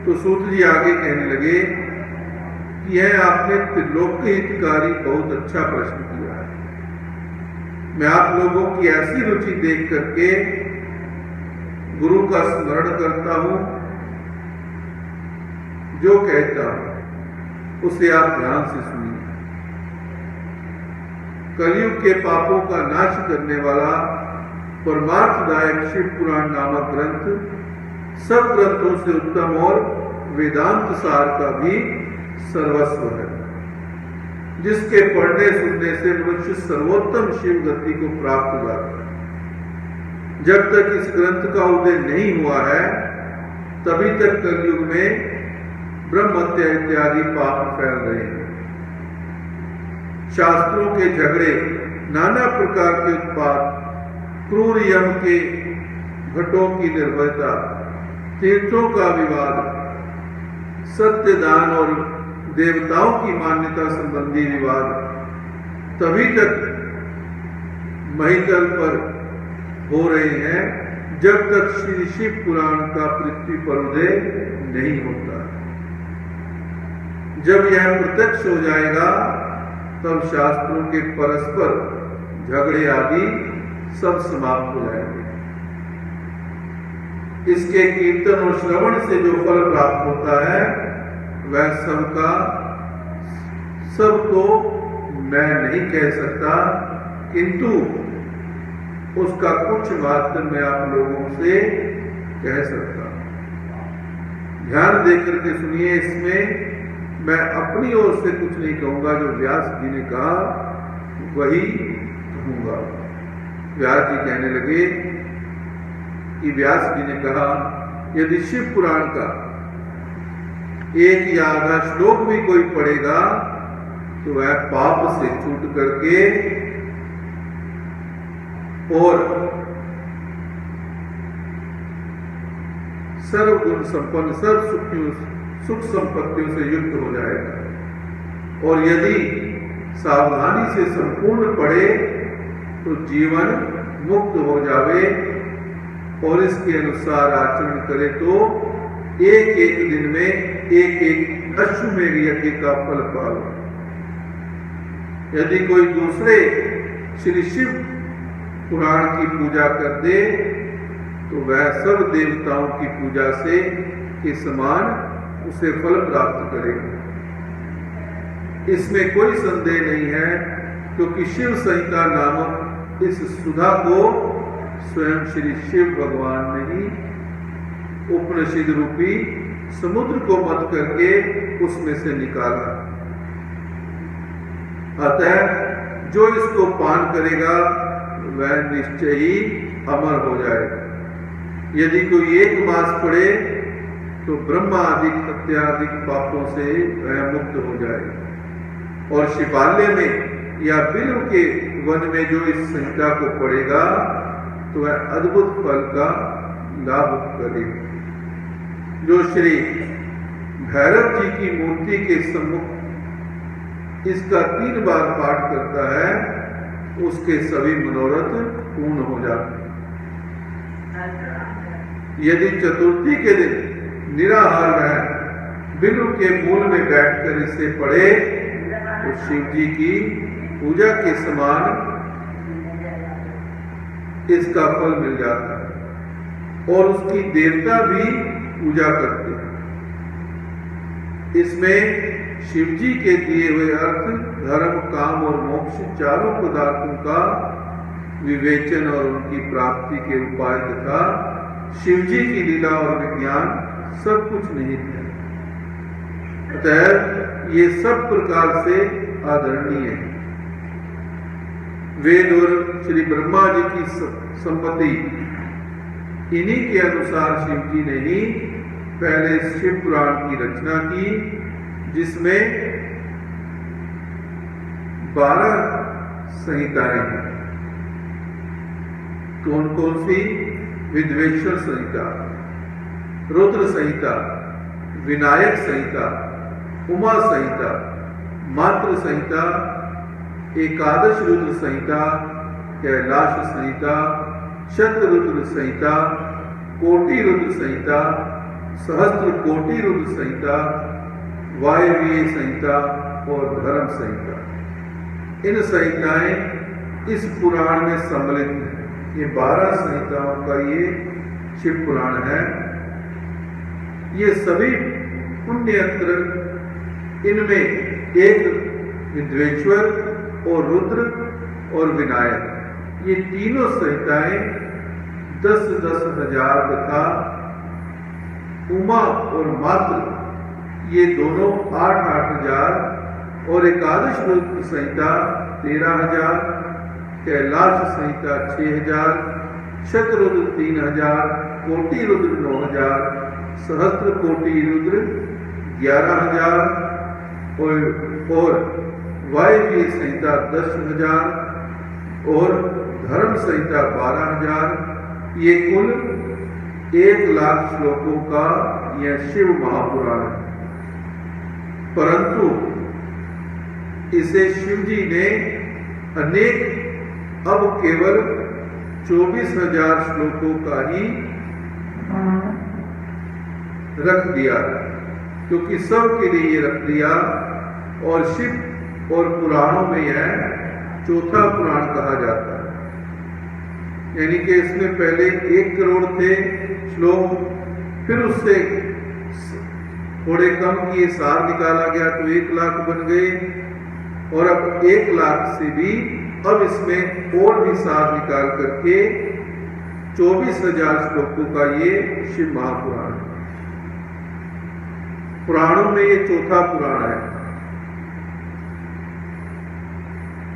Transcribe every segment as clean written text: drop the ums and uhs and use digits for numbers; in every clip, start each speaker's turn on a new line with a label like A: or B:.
A: तो सूत जी आगे कहने लगे कि यह आपने त्रिलोक हितकारी बहुत अच्छा प्रश्न किया है। मैं आप लोगों की ऐसी रुचि देख करके गुरु का स्मरण करता हूं, जो कहता हूं उसे आप ध्यान से सुनिए। कलयुग के पापों का नाश करने वाला परमार्थदायक शिव पुराण नामक ग्रंथ सब ग्रंथों से उत्तम और वेदांत सार का भी सर्वस्व है, जिसके पढ़ने सुनने से मनुष्य सर्वोत्तम शिव गति को प्राप्त हो जाता है। जब तक इस ग्रंथ का उदय नहीं हुआ है, तभी तक कलयुग में ब्रह्म हत्या इत्यादि पाप फैल रहे हैं। शास्त्रों के झगड़े, नाना प्रकार के उत्पात, क्रूर यम के भट्टों की निर्भयता, तीर्थों का विवाद, सत्यदान और देवताओं की मान्यता संबंधी विवाद तभी तक महितल पर हो रहे हैं जब तक श्री शिव पुराण का पृथ्वी पर उदय नहीं होता। जब यह प्रत्यक्ष हो जाएगा, तब शास्त्रों के परस्पर झगड़े आदि सब समाप्त हो जाएंगे। इसके कीर्तन और श्रवण से जो फल प्राप्त होता है, वह सबका सब तो मैं नहीं कह सकता, किंतु उसका कुछ मात्र मैं आप लोगों से कह सकता हूं। ध्यान देकर के सुनिए, इसमें मैं अपनी ओर से कुछ नहीं कहूंगा, जो व्यास जी ने कहा वही कहूंगा। व्यास जी कहने लगे कि व्यास जी ने कहा, यदि शिव पुराण का एक या आधा श्लोक भी कोई पढ़ेगा तो वह पाप से छूट करके और सर्वगुण संपन्न सर्व सुख संपत्तियों से युक्त हो जाएगा। और यदि सावधानी से संपूर्ण पढ़े तो जीवन मुक्त हो जावे, और इसके अनुसार आचरण करे तो एक एक दिन में एक एक अश्वमेध यज्ञ का फल पाओ। यदि कोई दूसरे श्री शिव पुराण की पूजा कर दे तो वह सब देवताओं की पूजा से के समान उसे फल प्राप्त करेगा। इसमें कोई संदेह नहीं है, क्योंकि शिव संहिता नामक इस सुधा को स्वयं श्री शिव भगवान ने ही उपनिषद रूपी समुद्र को मत करके उसमें से निकाला। अतः जो इसको पान करेगा वह निश्चय ही अमर हो जाएगा। यदि कोई एक मास पड़े तो ब्रह्मादिक अत्याधिक पापों से वह मुक्त हो जाएगा। और शिवालय में या बिल्व के वन में जो इस संहिता को पढ़ेगा तो वह अद्भुत फल का लाभ करेगा। जो श्री भैरव जी की मूर्ति के सम्मुख इसका 3 बार पाठ करता है, उसके सभी मनोरथ पूर्ण हो जाते हैं। यदि चतुर्थी के दिन निराहार वह बिल्व के मूल में बैठकर इसे पढ़े तो शिव जी की पूजा के समान इसका फल मिल जाता है, और उसकी देवता भी पूजा करते हैं। इसमें शिव जी के दिए हुए अर्थ, धर्म, काम और मोक्ष चारों पदार्थों का विवेचन और उनकी प्राप्ति के उपाय तथा शिव जी की लीला और विज्ञान सब कुछ निहित है। अतः ये सब प्रकार से आदरणीय है। वेद और श्री ब्रह्मा जी की संपत्ति इन्हीं के अनुसार शिव जी ने ही पहले शिव पुराण की रचना की, जिसमें 12 संहिताएं हैं। कौन कौन सी? विद्वेश्वर संहिता, रुद्र संहिता, विनायक संहिता, उमा संहिता, मातृ संहिता, एकादश रुद्र संहिता, कैलाश संहिता, शतरुद्र संहिता, कोटि रुद्र संहिता, सहस्त्र कोटि रुद्र संहिता, वायवीय संहिता और धर्म संहिता। इन संहिताएं इस पुराण में सम्मिलित हैं। ये 12 संहिताओं का ये शिव पुराण है। ये सभी पुण्ययंत्र, इनमें एक विद्वेश्वर और रुद्र और विनायक, ये तीनों संहिताएं 10-10 हजार तथा उमा और मात्र ये दोनों 8-8 हजार और एकादश रुद्र संहिता 13,000, कैलाश संहिता 6,000, शतरुद्र 3,000, कोटि रुद्र 9,000, सहस्त्र कोटि रुद्र 11,000 और वायवीय संहिता 10,000 और धर्म संहिता 12,000। ये कुल 1,00,000 श्लोकों का यह शिव महापुराण है। परंतु इसे शिव जी ने अब केवल 24,000 श्लोकों का ही रख दिया, क्योंकि सब के लिए ये रख दिया। और शिव और पुराणों में यह चौथा पुराण कहा जाता है। यानी कि इसमें पहले 1 करोड़ थे श्लोक, फिर उससे थोड़े कम किए, सार निकाला गया तो 1,00,000 बन गए, और अब 1,00,000 से भी अब इसमें और भी सार निकाल करके 24,000 श्लोकों का ये शिव महापुराण है। पुराणों में ये चौथा पुराण है,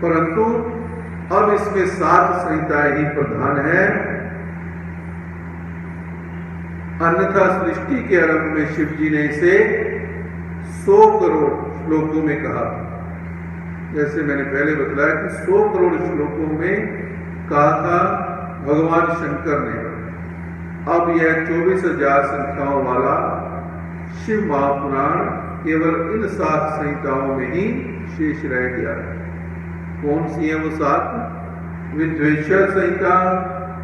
A: परंतु अब इसमें 7 संहिताएं ही प्रधान है। अन्यथा सृष्टि के आरंभ में शिव जी ने इसे 100 करोड़ श्लोकों में कहा। जैसे मैंने पहले बताया कि 100 करोड़ श्लोकों में कहा था भगवान शंकर ने। अब यह 24,000 संख्याओं वाला शिव महापुराण केवल इन 7 संहिताओं में ही शेष रह गया है। कौन सी है वो 7? विद्वेश्वर संहिता,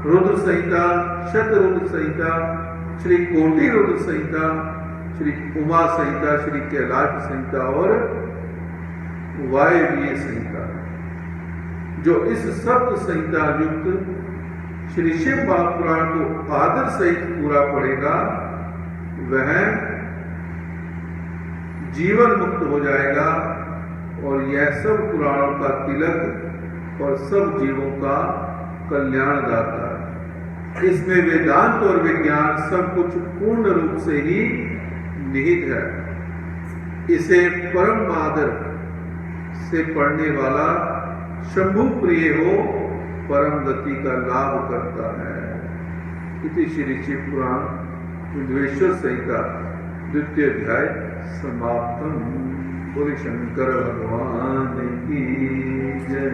A: रुद्र संहिता, शतरुद्र संहिता, श्री कोटि रुद्र संहिता, श्री उमा संहिता, श्री कैलाश संहिता और वायवीय संहिता। जो इस सप्त संहिता युक्त श्री शिव महापुराण को आदर सहित पूरा पढ़ेगा वह जीवन मुक्त हो जाएगा, और यह सब पुराणों का तिलक और सब जीवों का कल्याण दाता है। इसमें वेदांत और विज्ञान सब कुछ पूर्ण रूप से ही निहित है। इसे परम आदर से पढ़ने वाला शंभु प्रिय हो परम गति का लाभ करता है। इति श्री शिव पुराण विद्वेश्वर संहिता 2य अध्याय समाप्तम। बोले शंकर भगवान की जय।